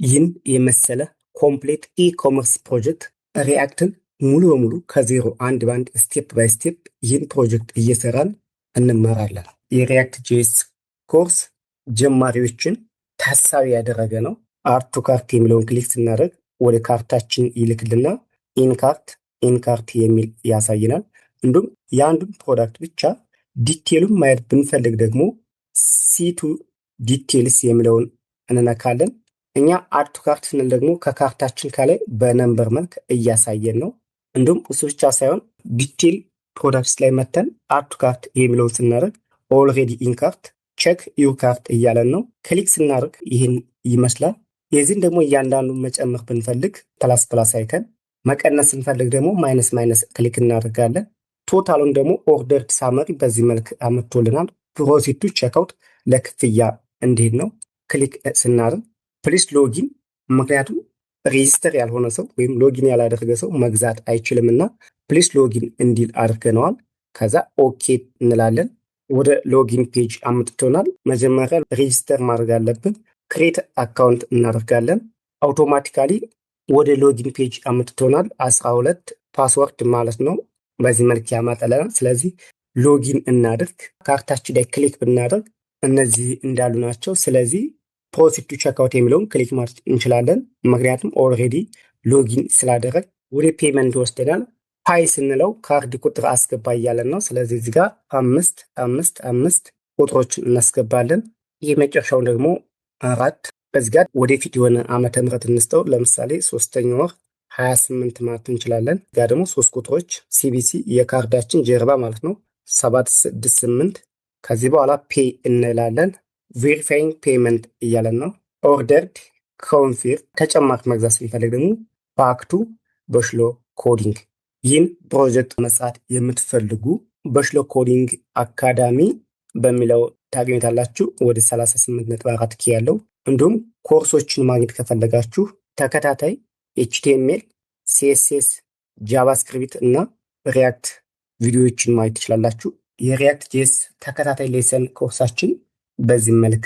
ይህን የመሰለ ኮምፕሌት ኢኮመርስ ፕሮጀክት ሪያክትን ሙሉ በሙሉ ከዜሮ አንድ ባንድ ስቴፕ ባይ ስቴፕ ይህን ፕሮጀክት እየሰራን እንማራለን። የሪያክት ጄኤስ ኮርስ ጀማሪዎችን ታሳቢ ያደረገ ነው። አድ ቱ ካርት የሚለውን ክሊክ ስናደርግ ወደ ካርታችን ይልክልና ኢንካርት የሚል ያሳየናል። እንዲሁም የአንዱን ፕሮዳክት ብቻ ዲቴሉን ማየት ብንፈልግ ደግሞ ሲቱ ዲቴልስ የሚለውን እንነካለን። እኛ አድ ቱ ካርት ስንል ደግሞ ከካርታችን ከላይ በነምበር መልክ እያሳየን ነው። እንዲሁም እሱ ብቻ ሳይሆን ዲቴል ፕሮዳክትስ ላይ መተን አድ ቱ ካርት የሚለውን ስናደርግ ኦልሬዲ ኢንካርት ቼክ ዩር ካርት እያለን ነው። ክሊክ ስናደርግ ይህን ይመስላል። የዚህን ደግሞ እያንዳንዱን መጨመር ብንፈልግ ፕላስ አይከን፣ መቀነስ ስንፈልግ ደግሞ ማይነስ ክሊክ እናደርጋለን። ቶታሉን ደግሞ ኦርደርድ ሳመሪ በዚህ መልክ አመጥቶልናል። ፕሮሲድ ቱ ቼክአውት ለክፍያ እንዲሄድ ነው። ክሊክ ስናደርግ ፕሊስ ሎጊን፣ ምክንያቱም ሬጂስተር ያልሆነ ሰው ወይም ሎጊን ያላደረገ ሰው መግዛት አይችልምና ፕሊስ ሎጊን እንዲል አድርገነዋል። ከዛ ኦኬ እንላለን። ወደ ሎጊን ፔጅ አምጥቶናል። መጀመሪያ ሬጂስተር ማድረግ አለብን። ክሬት አካውንት እናደርጋለን። አውቶማቲካሊ ወደ ሎጊን ፔጅ አምጥቶናል። 12 ፓስወርድ ማለት ነው። በዚህ መልክ ያመጣልናል። ስለዚህ ሎጊን እናድርግ። ካርታችን ላይ ክሊክ ብናደርግ እነዚህ እንዳሉ ናቸው። ስለዚህ ፕሮሲድ ቱ ቼክአውት የሚለውን ክሊክ ማድረግ እንችላለን። ምክንያቱም ኦልሬዲ ሎጊን ስላደረግ ወደ ፔመንት ወስደናል። ፓይ ስንለው ካርድ ቁጥር አስገባ እያለን ነው። ስለዚህ እዚህ ጋር 5 ቁጥሮችን እናስገባለን። ይህ መጨረሻውን ደግሞ 4። በዚህ ጋር ወደፊት የሆነ ዓመተ ምህረት እንስጠው። ለምሳሌ 3ኛ ወር 28 ማለት እንችላለን። ጋር ደግሞ 3 ቁጥሮች ሲቢሲ የካርዳችን ጀርባ ማለት ነው 768። ከዚህ በኋላ ፔይ እንላለን። ቬሪፋይንግ ፔመንት እያለን ነው። ኦርደርድ ኮንፊርም። ተጨማሪ መግዛት ስንፈልግ ደግሞ ባክቱ በሽሎ ኮዲንግ። ይህን ፕሮጀክት መስራት የምትፈልጉ በሽሎ ኮዲንግ አካዳሚ በሚለው ታገኙታላችሁ። ወደ 38.4 ኬ ያለው። እንዲሁም ኮርሶችን ማግኘት ከፈለጋችሁ ተከታታይ ኤችቲኤምኤል፣ ሲኤስኤስ፣ ጃቫስክሪፕት እና ሪያክት ቪዲዮዎችን ማየት ትችላላችሁ። የሪያክት ጄኤስ ተከታታይ ሌሰን ኮርሳችን በዚህ መልክ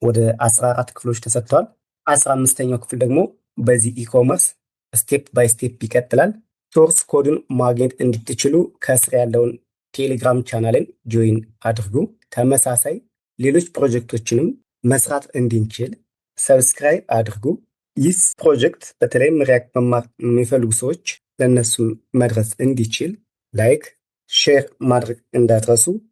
ወደ 14 ክፍሎች ተሰጥተዋል። 15ኛው ክፍል ደግሞ በዚህ ኢኮመርስ ስቴፕ ባይ ስቴፕ ይቀጥላል። ሶርስ ኮድን ማግኘት እንድትችሉ ከስር ያለውን ቴሌግራም ቻናልን ጆይን አድርጉ። ተመሳሳይ ሌሎች ፕሮጀክቶችንም መስራት እንድንችል ሰብስክራይብ አድርጉ። ይህ ፕሮጀክት በተለይም ሪያክት መማር የሚፈልጉ ሰዎች ለእነሱም መድረስ እንዲችል ላይክ፣ ሼር ማድረግ እንዳትረሱ።